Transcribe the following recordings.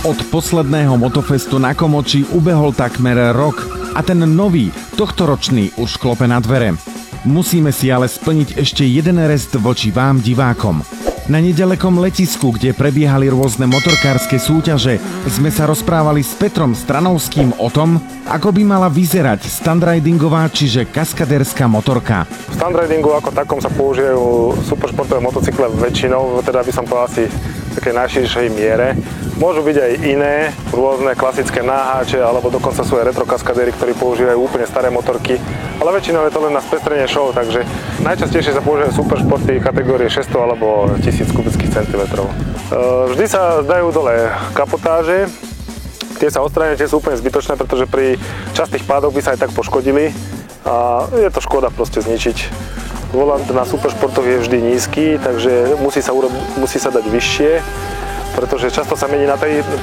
Od posledného Motofestu na Komoči ubehol takmer rok a ten nový, tohtoročný už klope na dvere. Musíme si ale splniť ešte jeden rest voči vám, divákom. Na nedalekom letisku, kde prebiehali rôzne motorkárske súťaže, sme sa rozprávali s Petrom Stranovským o tom, ako by mala vyzerať standridingová, čiže kaskadérska motorka. V standridingu ako takom sa používajú superšportové motocykle väčšinou, teda by som povedal asi v takej najširšej miere. Môžu byť aj iné, rôzne klasické náháče, alebo dokonca sú aj retro kaskadéry, ktorí používajú úplne staré motorky, ale väčšinou je to len na spestrenie show, takže najčastejšie sa používajú superšporty kategórie 600 alebo 1000 kubických centimetrov. Vždy sa dajú dole kapotáže, tie sa odstránia, tie sú úplne zbytočné, pretože pri častých pádoch by sa aj tak poškodili a je to škoda proste zničiť. Volant na superšportoch je vždy nízky, takže musí sa dať vyššie, pretože často sa mení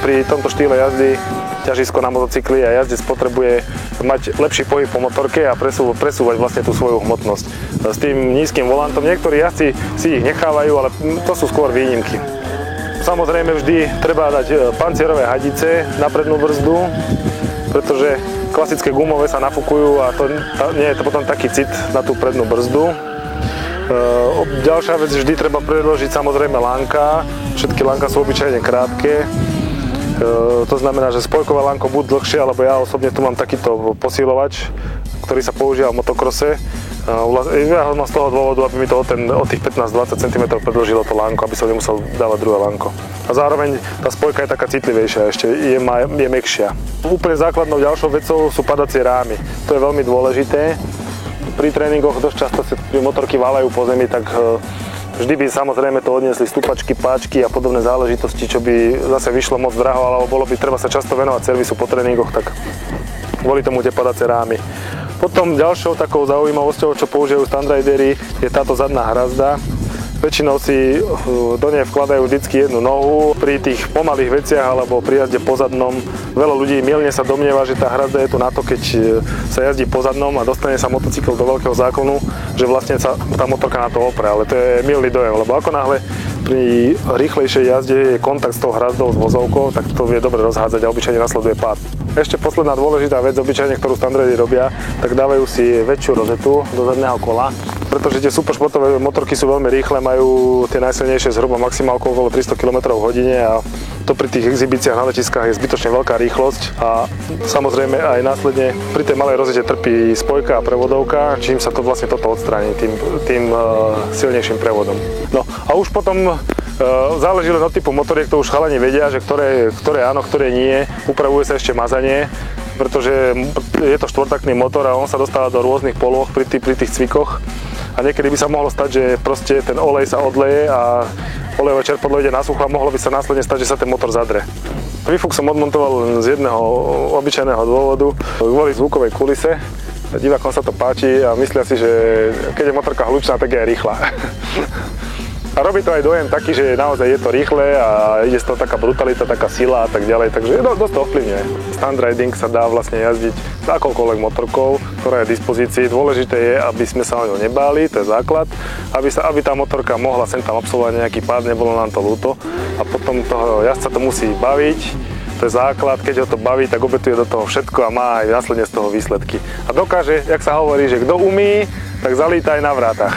pri tomto štýle jazdy ťažisko na motocykli a jazdec potrebuje mať lepší pohyb po motorke a presúvať vlastne tú svoju hmotnosť. S tým nízkym volantom niektorí jazdci si ich nechávajú, ale to sú skôr výnimky. Samozrejme vždy treba dať pancierové hadice na prednú brzdu, pretože klasické gumové sa nafúkujú a nie je to potom taký cit na tú prednú brzdu. Ďalšia vec, vždy treba predložiť samozrejme lánka. Všetky lánka sú obyčajne krátke. To znamená, že spojkové lánko buď dlhšie, alebo ja osobne tu mám takýto posílovač, ktorý sa používa v motokrose. Ja ho mám z toho dôvodu, aby mi to o tých 15-20 cm predĺžilo to lánko, aby som nemusel dávať druhé lánko. A zároveň tá spojka je taká citlivejšia, ešte je mäkšia. Úplne základnou ďalšou vecou sú padacie rámy. To je veľmi dôležité. Pri tréningoch dosť často sa motorky váľajú po zemi, tak vždy by samozrejme to odniesli stupačky, páčky a podobné záležitosti, čo by zase vyšlo moc draho, alebo bolo by treba sa často venovať servisu po tréningoch, tak kvôli tomu tie padacie rámy. Potom ďalšou takou zaujímavosťou, čo používajú standridery, je táto zadná hrazda. Väčšinou si do nej vkladajú vždycky jednu nohu. Pri tých pomalých veciach alebo pri jazde po zadnom veľa ľudí mylne sa domnieva, že tá hrazda je tu na to, keď sa jazdí po zadnom a dostane sa motocykl do veľkého záklonu, že vlastne sa tá motorka na to opre, ale to je mylný dojem, lebo ako náhle pri rýchlejšej jazde je kontakt s tou hrazdou, s vozovkou, tak to vie dobre rozhádzať a obyčajne nasleduje pád. Ešte posledná dôležitá vec, obyčajne, ktorú standardy robia, tak dávajú si väčšiu rozetu do zadného kola, pretože tie superšportové motorky sú veľmi rýchle, majú tie najsilnejšie zhruba maximálku okolo 300 km/h a to pri tých exhibíciách na letiskách je zbytočne veľká rýchlosť a samozrejme aj následne pri tej malej rozete trpí spojka a prevodovka, čím sa to vlastne toto odstráni tým silnejším prevodom. No a už potom záleží len od typu motoriek, to už chalani vedia, že ktoré áno, ktoré nie. Upravuje sa ešte mazanie, pretože je to štvortaktný motor a on sa dostáva do rôznych polôch pri tých cvikoch. A niekedy by sa mohlo stať, že proste ten olej sa odleje a olejové čerpadlo ide na sucho a mohlo by sa následne stať, že sa ten motor zadre. Výfuk som odmontoval len z jedného obyčajného dôvodu, kvôli zvukovej kulise. Divákom sa to páči a myslia si, že keď je motorka hlučná, tak je aj rýchla. A robí to aj dojem taký, že naozaj je to rýchle a ide z toho taká brutalita, taká sila a tak ďalej, takže dosť to ovplyvňuje. Standriding sa dá vlastne jazdiť s akoukoľvek motorkou, ktorá je v dispozícii. Dôležité je, aby sme sa o ňu nebáli, to je základ, aby tá motorka mohla sem tam absolvovať nejaký pád, nebolo nám to ľúto. A potom toho jazdca to musí baviť, to je základ, keď ho to baví, tak obetuje do toho všetko a má aj následne z toho výsledky. A dokáže, jak sa hovorí, že kto umí, tak zalíta aj na vrátach.